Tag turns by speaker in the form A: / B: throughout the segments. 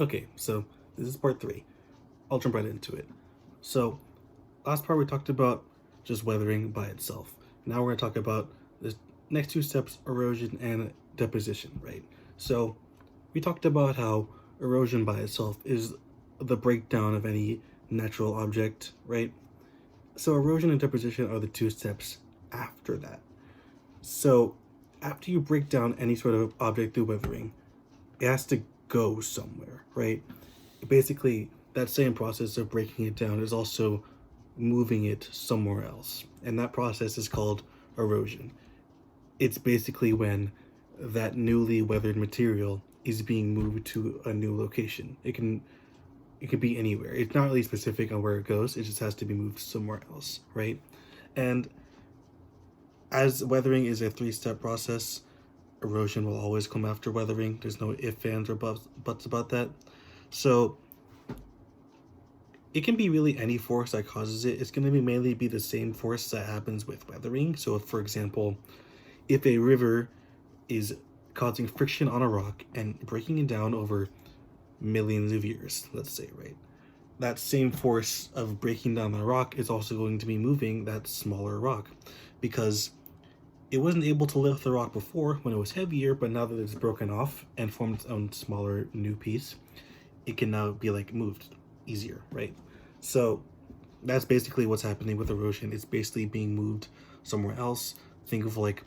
A: Okay, so this is part three. I'll jump right into it. So, last part we talked about just weathering by itself. Now we're going to talk about the next two steps, erosion and deposition, right? So, we talked about how erosion by itself is the breakdown of any natural object, right? So, erosion and deposition are the two steps after that. So, after you break down any sort of object through weathering, it has to go somewhere, right? Basically, that same process of breaking it down is also moving it somewhere else. And that process is called erosion. It's basically when that newly weathered material is being moved to a new location. It could be anywhere. It's not really specific on where it goes. It just has to be moved somewhere else, right? And as weathering is a three-step process, erosion will always come after weathering. There's no ifs, ands, or buts about that. So it can be really any force that causes it. It's going to be mainly be the same force that happens with weathering. So, if, for example, if a river is causing friction on a rock and breaking it down over millions of years, let's say, right? That same force of breaking down the rock is also going to be moving that smaller rock because it wasn't able to lift the rock before when it was heavier, but now that it's broken off and formed its own smaller new piece, it can now be like moved easier, right? So that's basically what's happening with erosion. It's basically being moved somewhere else. Think of like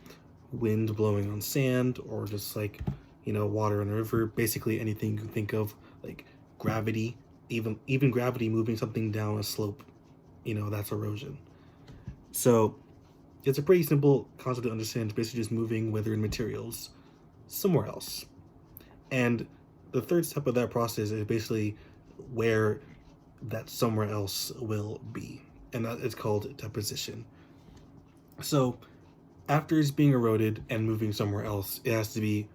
A: wind blowing on sand or just like, water in a river. Basically anything you can think of, like gravity, even gravity moving something down a slope, that's erosion. So it's a pretty simple concept to understand. It's basically just moving weathered materials somewhere else. And the third step of that process is basically where that somewhere else will be, and that is called deposition. So after it's being eroded and moving somewhere else, it has to be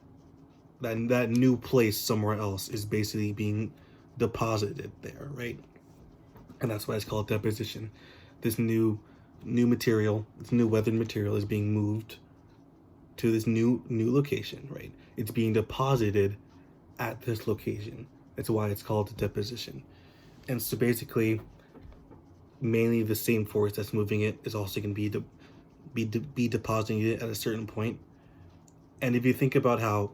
A: that new place somewhere else is basically being deposited there, right? And that's why it's called deposition. This new material, this new weathered material is being moved to this new location, right? It's being deposited at this location. That's why it's called deposition. And so basically, mainly the same force that's moving it is also going to be depositing it at a certain point. And if you think about how,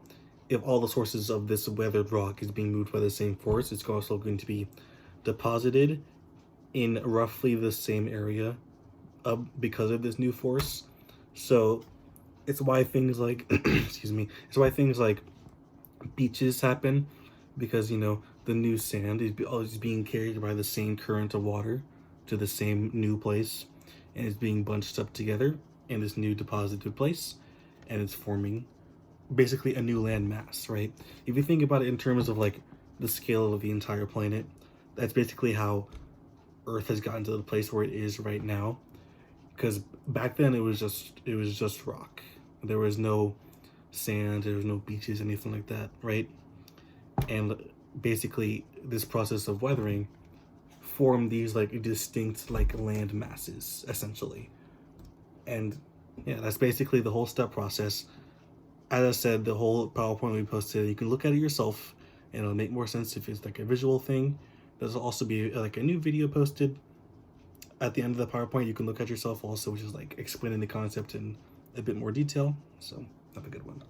A: if all the sources of this weathered rock is being moved by the same force, it's also going to be deposited in roughly the same area because of this new force. So it's why things like excuse me, it's why things like beaches happen, because the new sand is always being carried by the same current of water to the same new place, and it's being bunched up together in this new deposited place, and it's forming basically a new land mass, right? If you think about it in terms of like the scale of the entire planet, that's basically how Earth has gotten to the place where it is right now. Because back then it was just rock. There was no sand, there was no beaches, anything like that, right? And basically this process of weathering formed these like distinct like land masses essentially. And yeah, that's basically the whole step process. As I said, the whole PowerPoint we posted, you can look at it yourself and it'll make more sense if it's like a visual thing. There's also be like a new video posted at the end of the PowerPoint. You can look at yourself also, which is like explaining the concept in a bit more detail. So have a good one.